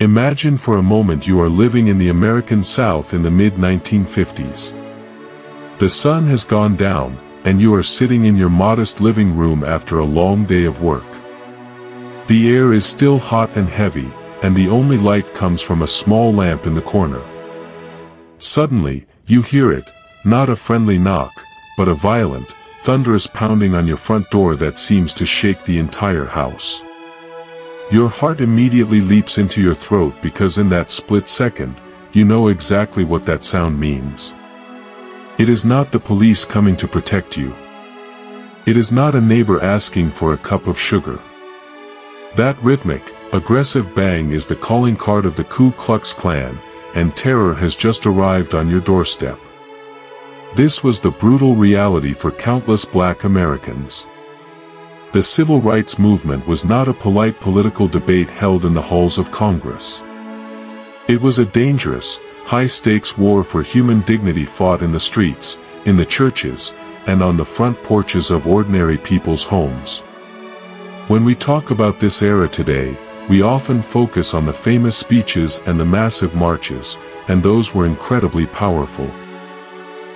Imagine for a moment you are living in the American South in the mid-1950s. The sun has gone down, and you are sitting in your modest living room after a long day of work. The air is still hot and heavy, and the only light comes from a small lamp in the corner. Suddenly, you hear it, not a friendly knock, but a violent, thunderous pounding on your front door that seems to shake the entire house. Your heart immediately leaps into your throat because in that split second, you know exactly what that sound means. It is not the police coming to protect you. It is not a neighbor asking for a cup of sugar. That rhythmic, aggressive bang is the calling card of the Ku Klux Klan, and terror has just arrived on your doorstep. This was the brutal reality for countless Black Americans. The civil rights movement was not a polite political debate held in the halls of Congress. It was a dangerous, high-stakes war for human dignity fought in the streets, in the churches, and on the front porches of ordinary people's homes. When we talk about this era today, we often focus on the famous speeches and the massive marches, and those were incredibly powerful.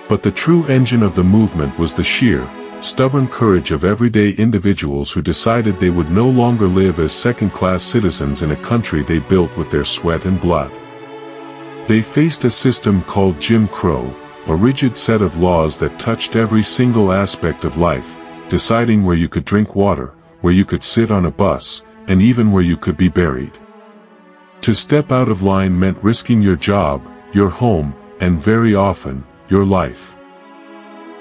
But the true engine of the movement was the sheer, stubborn courage of everyday individuals who decided they would no longer live as second-class citizens in a country they built with their sweat and blood. They faced a system called Jim Crow, a rigid set of laws that touched every single aspect of life, deciding where you could drink water, where you could sit on a bus, and even where you could be buried. To step out of line meant risking your job, your home, and very often, your life.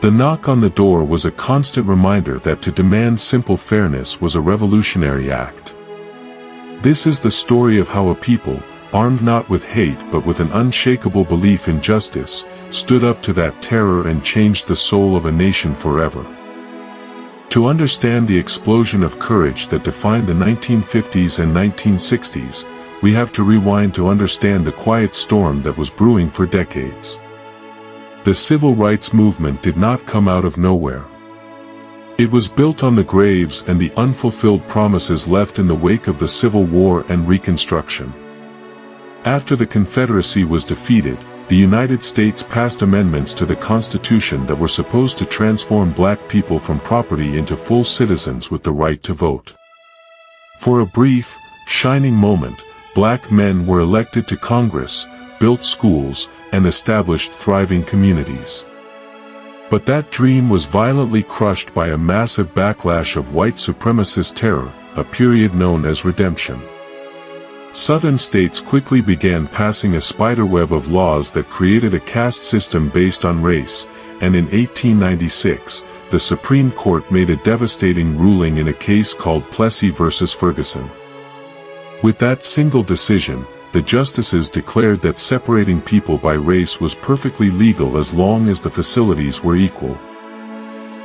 The knock on the door was a constant reminder that to demand simple fairness was a revolutionary act. This is the story of how a people, armed not with hate but with an unshakable belief in justice, stood up to that terror and changed the soul of a nation forever. To understand the explosion of courage that defined the 1950s and 1960s, we have to rewind to understand the quiet storm that was brewing for decades. The civil rights movement did not come out of nowhere. It was built on the graves and the unfulfilled promises left in the wake of the Civil War and Reconstruction. After the Confederacy was defeated, the United States passed amendments to the Constitution that were supposed to transform Black people from property into full citizens with the right to vote. For a brief, shining moment, Black men were elected to Congress, built schools, and established thriving communities. But that dream was violently crushed by a massive backlash of white supremacist terror, a period known as Redemption. Southern states quickly began passing a spiderweb of laws that created a caste system based on race, and in 1896, the Supreme Court made a devastating ruling in a case called Plessy v. Ferguson. With that single decision, the justices declared that separating people by race was perfectly legal as long as the facilities were equal.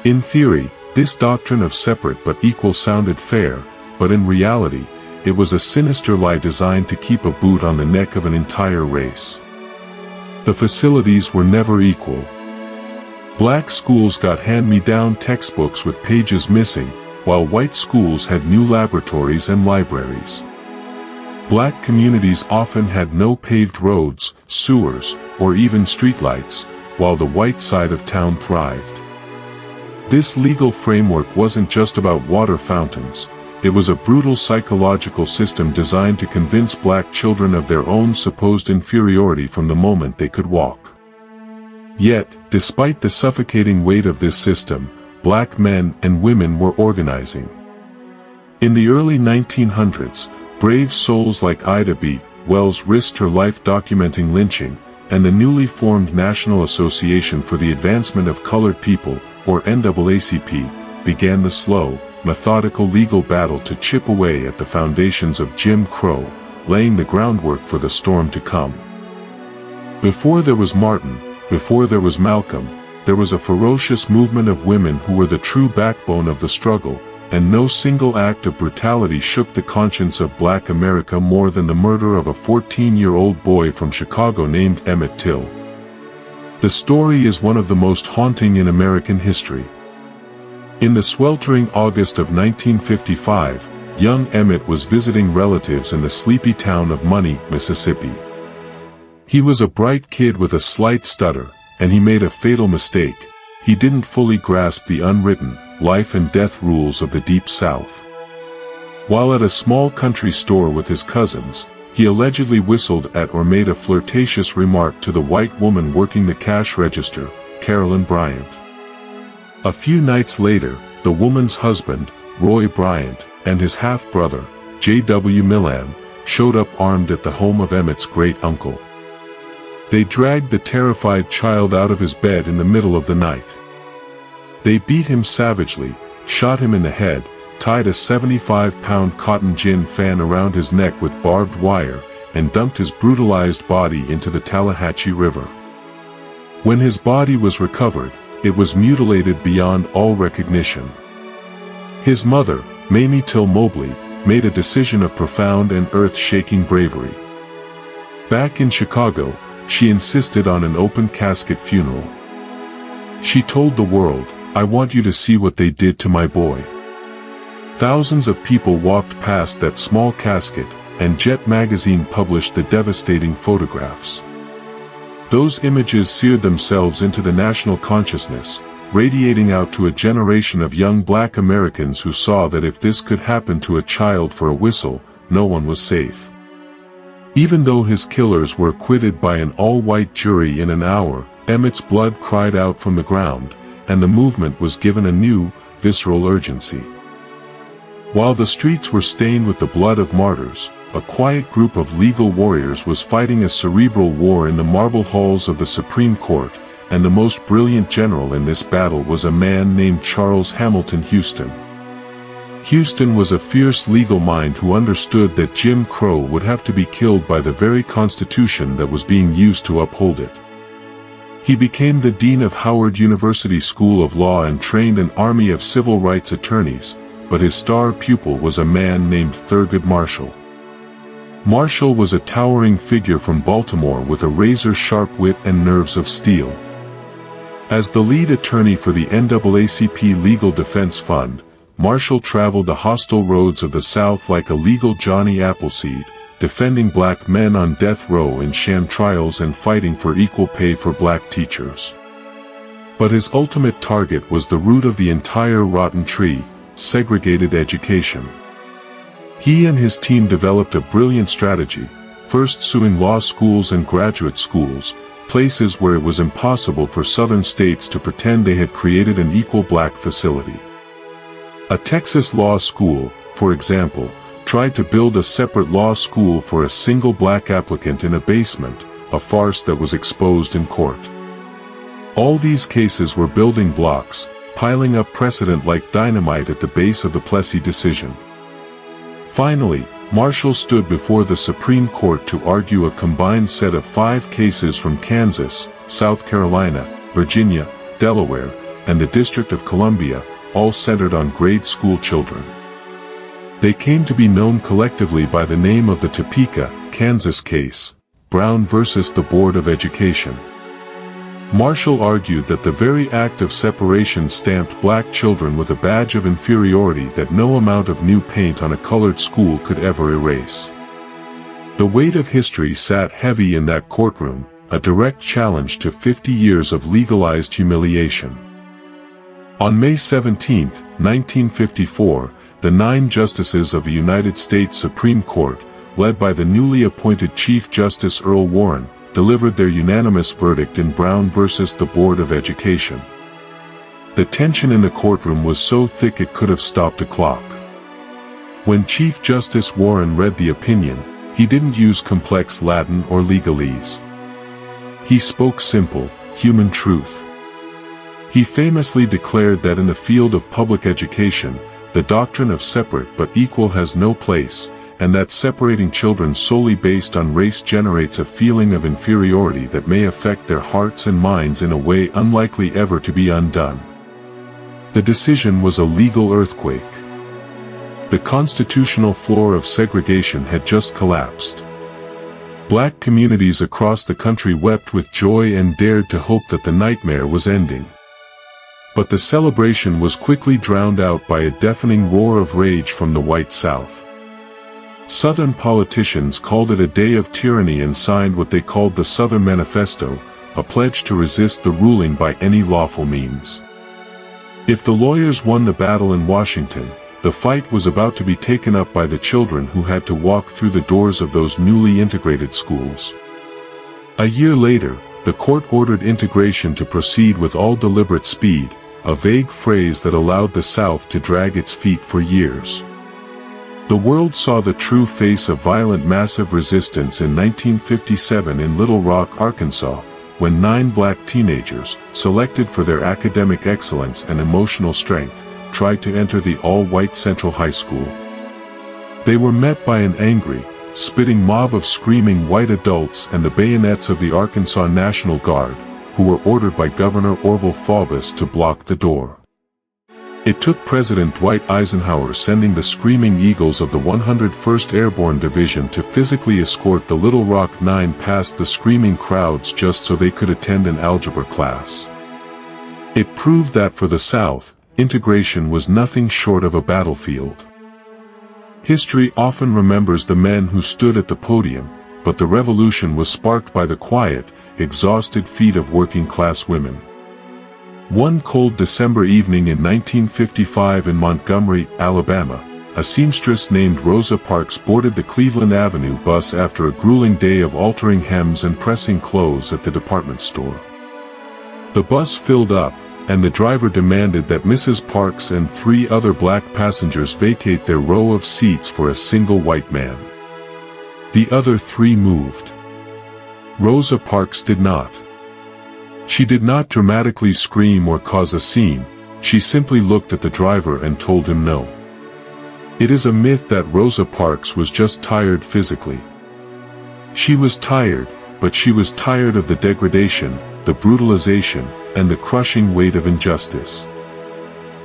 In theory, this doctrine of separate but equal sounded fair, but in reality, it was a sinister lie designed to keep a boot on the neck of an entire race. The facilities were never equal. Black schools got hand-me-down textbooks with pages missing, while white schools had new laboratories and libraries. Black communities often had no paved roads, sewers, or even streetlights, while the white side of town thrived. This legal framework wasn't just about water fountains. It was a brutal psychological system designed to convince Black children of their own supposed inferiority from the moment they could walk. Yet, despite the suffocating weight of this system, Black men and women were organizing. In the early 1900s, brave souls like Ida B. Wells risked her life documenting lynching, and the newly formed National Association for the Advancement of Colored People, or NAACP, began the slow, methodical legal battle to chip away at the foundations of Jim Crow, laying the groundwork for the storm to come. Before there was Martin, before there was Malcolm, there was a ferocious movement of women who were the true backbone of the struggle, and no single act of brutality shook the conscience of Black America more than the murder of a 14-year-old boy from Chicago named Emmett Till. The story is one of the most haunting in American history. In the sweltering August of 1955, young Emmett was visiting relatives in the sleepy town of Money, Mississippi. He was a bright kid with a slight stutter, and he made a fatal mistake. He didn't fully grasp the unwritten, life and death rules of the Deep South. While at a small country store with his cousins, he allegedly whistled at or made a flirtatious remark to the white woman working the cash register, Carolyn Bryant. A few nights later, the woman's husband, Roy Bryant, and his half-brother, J.W. Millam, showed up armed at the home of Emmett's great-uncle. They dragged the terrified child out of his bed in the middle of the night. They beat him savagely, shot him in the head, tied a 75-pound cotton gin fan around his neck with barbed wire, and dumped his brutalized body into the Tallahatchie River. When his body was recovered, it was mutilated beyond all recognition. His mother, Mamie Till Mobley, made a decision of profound and earth-shaking bravery. Back in Chicago, she insisted on an open casket funeral. She told the world, "I want you to see what they did to my boy." Thousands of people walked past that small casket, and Jet magazine published the devastating photographs. Those images seared themselves into the national consciousness, radiating out to a generation of young black Americans who saw that if this could happen to a child for a whistle, no one was safe. Even though his killers were acquitted by an all-white jury in an hour, Emmett's blood cried out from the ground, and the movement was given a new, visceral urgency. While the streets were stained with the blood of martyrs, a quiet group of legal warriors was fighting a cerebral war in the marble halls of the Supreme Court, and the most brilliant general in this battle was a man named Charles Hamilton Houston. Houston was a fierce legal mind who understood that Jim Crow would have to be killed by the very Constitution that was being used to uphold it. He became the dean of Howard University School of Law and trained an army of civil rights attorneys, but his star pupil was a man named Thurgood Marshall. Marshall was a towering figure from Baltimore with a razor-sharp wit and nerves of steel. As the lead attorney for the NAACP Legal Defense Fund, Marshall traveled the hostile roads of the South like a legal Johnny Appleseed, defending black men on death row in sham trials and fighting for equal pay for black teachers. But his ultimate target was the root of the entire rotten tree, segregated education. He and his team developed a brilliant strategy, first suing law schools and graduate schools, places where it was impossible for southern states to pretend they had created an equal black facility. A Texas law school, for example, tried to build a separate law school for a single black applicant in a basement, a farce that was exposed in court. All these cases were building blocks, piling up precedent like dynamite at the base of the Plessy decision. Finally, Marshall stood before the Supreme Court to argue a combined set of 5 cases from Kansas, South Carolina, Virginia, Delaware, and the District of Columbia, all centered on grade school children. They came to be known collectively by the name of the Topeka, Kansas case, Brown versus the Board of Education. Marshall argued that the very act of separation stamped black children with a badge of inferiority that no amount of new paint on a colored school could ever erase. The weight of history sat heavy in that courtroom, a direct challenge to 50 years of legalized humiliation. On May 17, 1954, the 9 justices of the United States Supreme Court, led by the newly appointed Chief Justice Earl Warren, delivered their unanimous verdict in Brown versus the Board of Education. The tension in the courtroom was so thick it could have stopped a clock. When Chief Justice Warren read the opinion, he didn't use complex Latin or legalese. He spoke simple, human truth. He famously declared that in the field of public education, the doctrine of separate but equal has no place, and that separating children solely based on race generates a feeling of inferiority that may affect their hearts and minds in a way unlikely ever to be undone. The decision was a legal earthquake. The constitutional floor of segregation had just collapsed. Black communities across the country wept with joy and dared to hope that the nightmare was ending. But the celebration was quickly drowned out by a deafening roar of rage from the white South. Southern politicians called it a day of tyranny and signed what they called the Southern Manifesto, a pledge to resist the ruling by any lawful means. If the lawyers won the battle in Washington, the fight was about to be taken up by the children who had to walk through the doors of those newly integrated schools. A year later, the court ordered integration to proceed with all deliberate speed, a vague phrase that allowed the South to drag its feet for years. The world saw the true face of violent massive resistance in 1957 in Little Rock, Arkansas, when 9 black teenagers, selected for their academic excellence and emotional strength, tried to enter the all-white Central High School. They were met by an angry, spitting mob of screaming white adults and the bayonets of the Arkansas National Guard, who were ordered by Governor Orville Faubus to block the door. It took President Dwight Eisenhower sending the Screaming Eagles of the 101st Airborne Division to physically escort the Little Rock Nine past the screaming crowds just so they could attend an algebra class. It proved that for the South, integration was nothing short of a battlefield. History often remembers the men who stood at the podium, but the revolution was sparked by the quiet, exhausted feet of working-class women. One cold December evening in 1955 in Montgomery, Alabama, a seamstress named Rosa Parks boarded the Cleveland Avenue bus after a grueling day of altering hems and pressing clothes at the department store. The bus filled up, and the driver demanded that Mrs. Parks and 3 other black passengers vacate their row of seats for a single white man. The other 3 moved. Rosa Parks did not. She did not dramatically scream or cause a scene, she simply looked at the driver and told him no. It is a myth that Rosa Parks was just tired physically. She was tired, but she was tired of the degradation, the brutalization, and the crushing weight of injustice.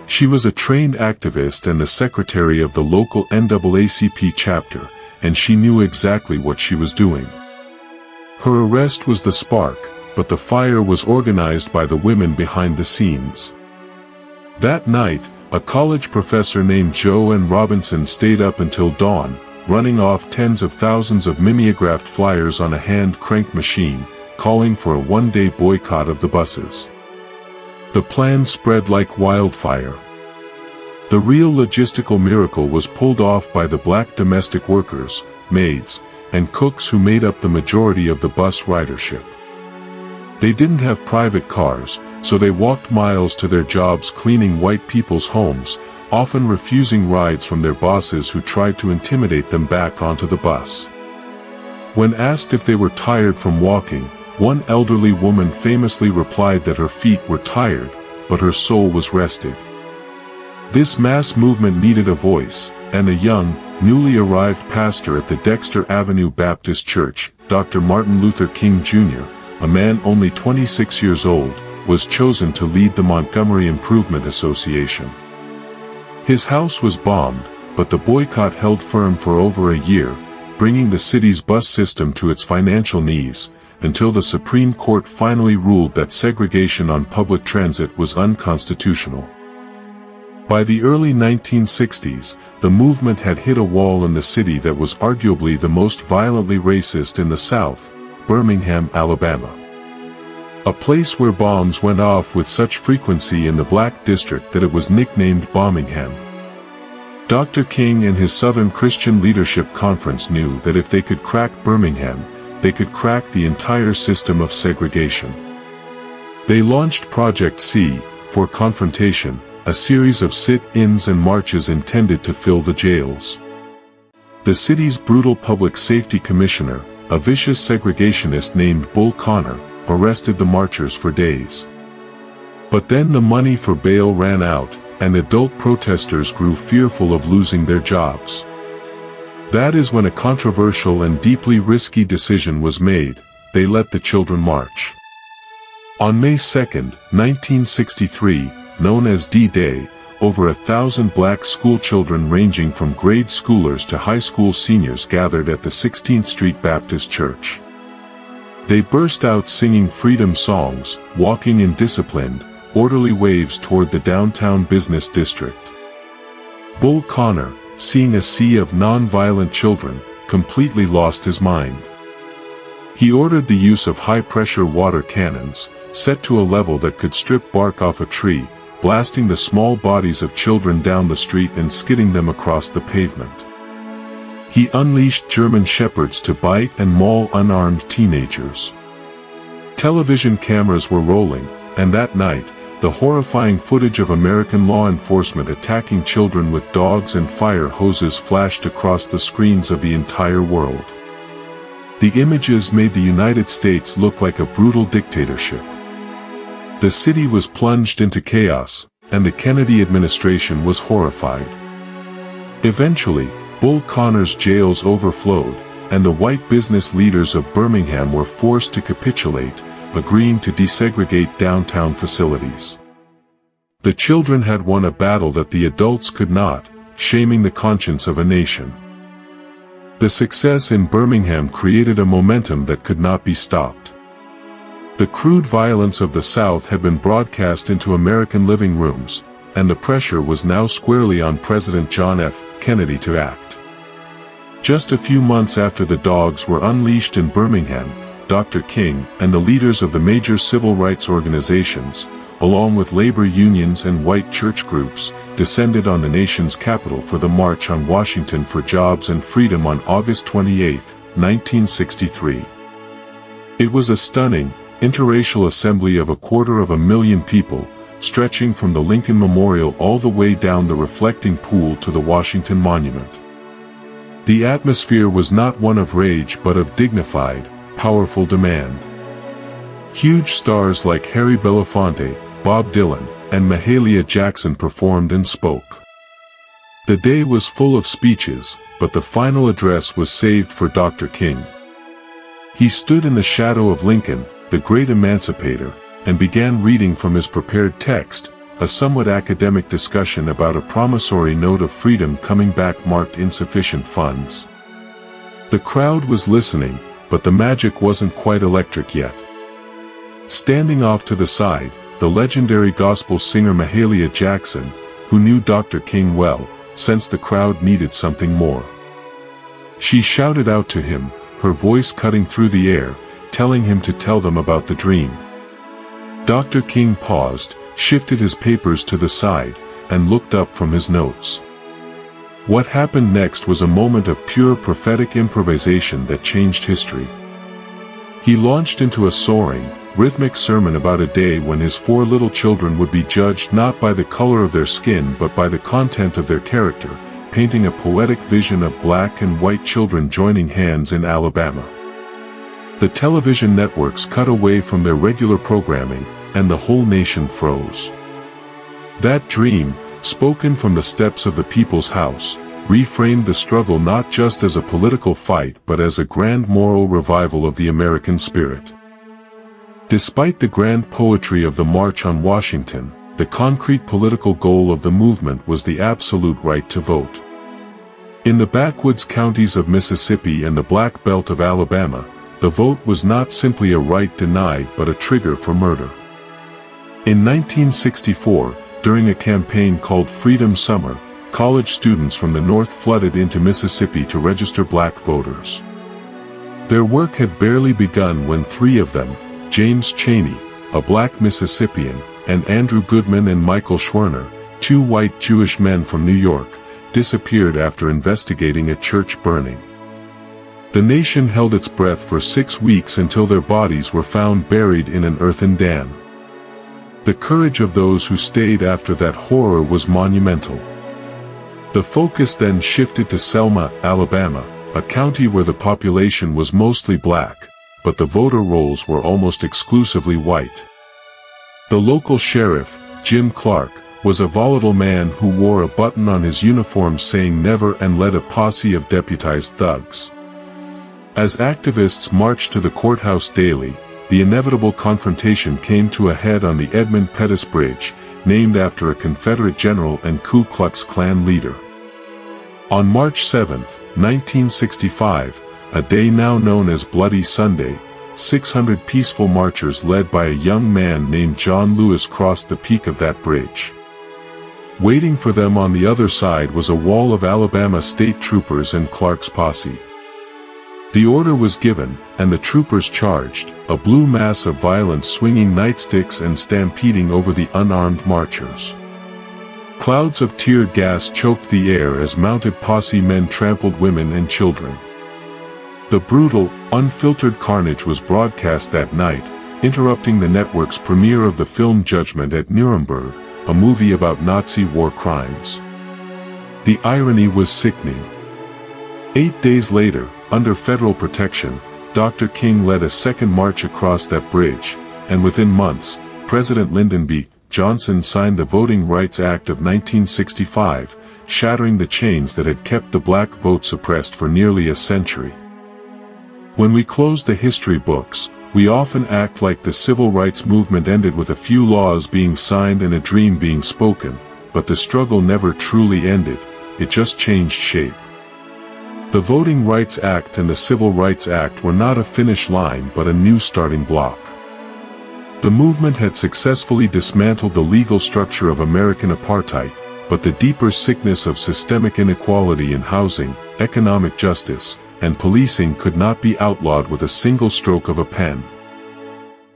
She was a trained activist and the secretary of the local NAACP chapter, and she knew exactly what she was doing. Her arrest was the spark, but the fire was organized by the women behind the scenes. That night, a college professor named Joe N. Robinson stayed up until dawn, running off tens of thousands of mimeographed flyers on a hand crank machine, calling for a one-day boycott of the buses. The plan spread like wildfire. The real logistical miracle was pulled off by the black domestic workers, maids, and cooks who made up the majority of the bus ridership. They didn't have private cars, so they walked miles to their jobs cleaning white people's homes, often refusing rides from their bosses who tried to intimidate them back onto the bus. When asked if they were tired from walking, one elderly woman famously replied that her feet were tired, but her soul was rested. This mass movement needed a voice, and a young, newly arrived pastor at the Dexter Avenue Baptist Church, Dr. Martin Luther King Jr., a man only 26 years old, was chosen to lead the Montgomery Improvement Association. His house was bombed, but the boycott held firm for over a year, bringing the city's bus system to its financial knees, until the Supreme Court finally ruled that segregation on public transit was unconstitutional. By the early 1960s, the movement had hit a wall in the city that was arguably the most violently racist in the South, Birmingham, Alabama. A place where bombs went off with such frequency in the Black District that it was nicknamed Bombingham. Dr. King and his Southern Christian Leadership Conference knew that if they could crack Birmingham, they could crack the entire system of segregation. They launched Project C, for confrontation, a series of sit-ins and marches intended to fill the jails. The city's brutal public safety commissioner, a vicious segregationist named Bull Connor, arrested the marchers for days. But then the money for bail ran out, and adult protesters grew fearful of losing their jobs. That is when a controversial and deeply risky decision was made: they let the children march. On May 2, 1963, known as D-Day, over 1,000 black schoolchildren ranging from grade schoolers to high school seniors gathered at the 16th Street Baptist Church. They burst out singing freedom songs, walking in disciplined, orderly waves toward the downtown business district. Bull Connor, seeing a sea of non-violent children, completely lost his mind. He ordered the use of high-pressure water cannons, set to a level that could strip bark off a tree, blasting the small bodies of children down the street and skidding them across the pavement. He unleashed German shepherds to bite and maul unarmed teenagers. Television cameras were rolling, and that night, the horrifying footage of American law enforcement attacking children with dogs and fire hoses flashed across the screens of the entire world. The images made the United States look like a brutal dictatorship. The city was plunged into chaos, and the Kennedy administration was horrified. Eventually, Bull Connor's jails overflowed, and the white business leaders of Birmingham were forced to capitulate, agreeing to desegregate downtown facilities. The children had won a battle that the adults could not, shaming the conscience of a nation. The success in Birmingham created a momentum that could not be stopped. The crude violence of the South had been broadcast into American living rooms, and the pressure was now squarely on President John F. Kennedy to act. Just a few months after the dogs were unleashed in Birmingham, Dr. King and the leaders of the major civil rights organizations, along with labor unions and white church groups, descended on the nation's capital for the March on Washington for Jobs and Freedom on August 28, 1963. It was a stunning, interracial assembly of 250,000 people, stretching from the Lincoln Memorial all the way down the reflecting pool to the Washington Monument. The atmosphere was not one of rage but of dignified, powerful demand. Huge stars like Harry Belafonte, Bob Dylan, and Mahalia Jackson performed and spoke. The day was full of speeches, but the final address was saved for Dr. King. He stood in the shadow of Lincoln, the great emancipator, and began reading from his prepared text, a somewhat academic discussion about a promissory note of freedom coming back marked insufficient funds. The crowd was listening, but the magic wasn't quite electric yet. Standing off to the side, the legendary gospel singer Mahalia Jackson, who knew Dr. King well, sensed the crowd needed something more. She shouted out to him, her voice cutting through the air, telling him to tell them about the dream. Dr. King paused, shifted his papers to the side, and looked up from his notes. What happened next was a moment of pure prophetic improvisation that changed history. He launched into a soaring, rhythmic sermon about a day when his 4 little children would be judged not by the color of their skin but by the content of their character, painting a poetic vision of black and white children joining hands in Alabama. The television networks cut away from their regular programming, and the whole nation froze. That dream, spoken from the steps of the People's House, reframed the struggle not just as a political fight but as a grand moral revival of the American spirit. Despite the grand poetry of the March on Washington, the concrete political goal of the movement was the absolute right to vote. In the backwoods counties of Mississippi and the Black Belt of Alabama, the vote was not simply a right denied but a trigger for murder. In 1964, during a campaign called Freedom Summer, college students from the North flooded into Mississippi to register black voters. Their work had barely begun when 3 of them, James Chaney, a black Mississippian, and Andrew Goodman and Michael Schwerner, 2 white Jewish men from New York, disappeared after investigating a church burning. The nation held its breath for 6 weeks until their bodies were found buried in an earthen dam. The courage of those who stayed after that horror was monumental. The focus then shifted to Selma, Alabama, a county where the population was mostly black, but the voter rolls were almost exclusively white. The local sheriff, Jim Clark, was a volatile man who wore a button on his uniform saying never and led a posse of deputized thugs. As activists marched to the courthouse daily, the inevitable confrontation came to a head on the Edmund Pettus Bridge, named after a Confederate general and Ku Klux Klan leader. On March 7, 1965, a day now known as Bloody Sunday, 600 peaceful marchers led by a young man named John Lewis crossed the peak of that bridge. Waiting for them on the other side was a wall of Alabama state troopers and Clark's posse. The order was given, and the troopers charged, a blue mass of violence swinging nightsticks and stampeding over the unarmed marchers. Clouds of tear gas choked the air as mounted posse men trampled women and children. The brutal, unfiltered carnage was broadcast that night, interrupting the network's premiere of the film Judgment at Nuremberg, a movie about Nazi war crimes. The irony was sickening. 8 days later, under federal protection, Dr. King led a second march across that bridge, and within months, President Lyndon B. Johnson signed the Voting Rights Act of 1965, shattering the chains that had kept the black vote suppressed for nearly a century. When we close the history books, we often act like the civil rights movement ended with a few laws being signed and a dream being spoken, but the struggle never truly ended, it just changed shape. The Voting Rights Act and the Civil Rights Act were not a finish line but a new starting block. The movement had successfully dismantled the legal structure of American apartheid, but the deeper sickness of systemic inequality in housing, economic justice, and policing could not be outlawed with a single stroke of a pen.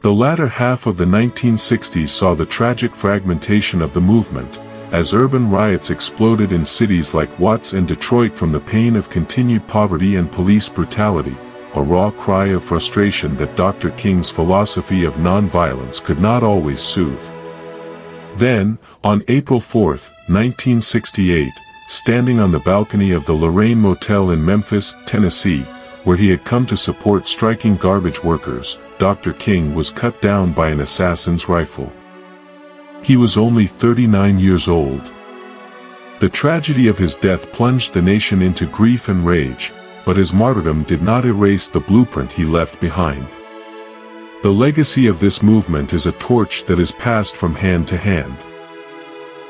The latter half of the 1960s saw the tragic fragmentation of the movement, as urban riots exploded in cities like Watts and Detroit from the pain of continued poverty and police brutality, a raw cry of frustration that Dr. King's philosophy of nonviolence could not always soothe. Then, on April 4, 1968, standing on the balcony of the Lorraine Motel in Memphis, Tennessee, where he had come to support striking garbage workers, Dr. King was cut down by an assassin's rifle. He was only 39 years old. The tragedy of his death plunged the nation into grief and rage, but his martyrdom did not erase the blueprint he left behind. The legacy of this movement is a torch that is passed from hand to hand.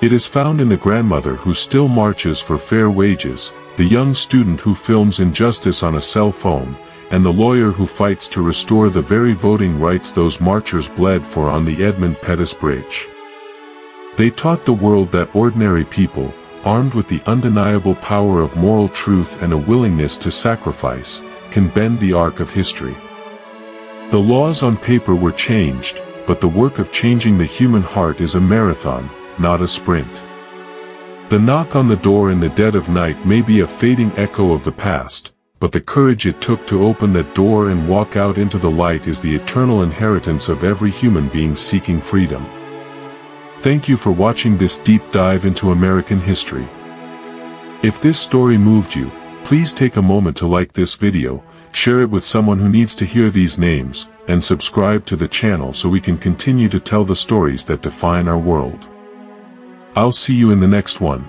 It is found in the grandmother who still marches for fair wages, the young student who films injustice on a cell phone, and the lawyer who fights to restore the very voting rights those marchers bled for on the Edmund Pettus Bridge. They taught the world that ordinary people, armed with the undeniable power of moral truth and a willingness to sacrifice, can bend the arc of history. The laws on paper were changed, but the work of changing the human heart is a marathon, not a sprint. The knock on the door in the dead of night may be a fading echo of the past, but the courage it took to open that door and walk out into the light is the eternal inheritance of every human being seeking freedom. Thank you for watching this deep dive into American history. If this story moved you, please take a moment to like this video, share it with someone who needs to hear these names, and subscribe to the channel so we can continue to tell the stories that define our world. I'll see you in the next one.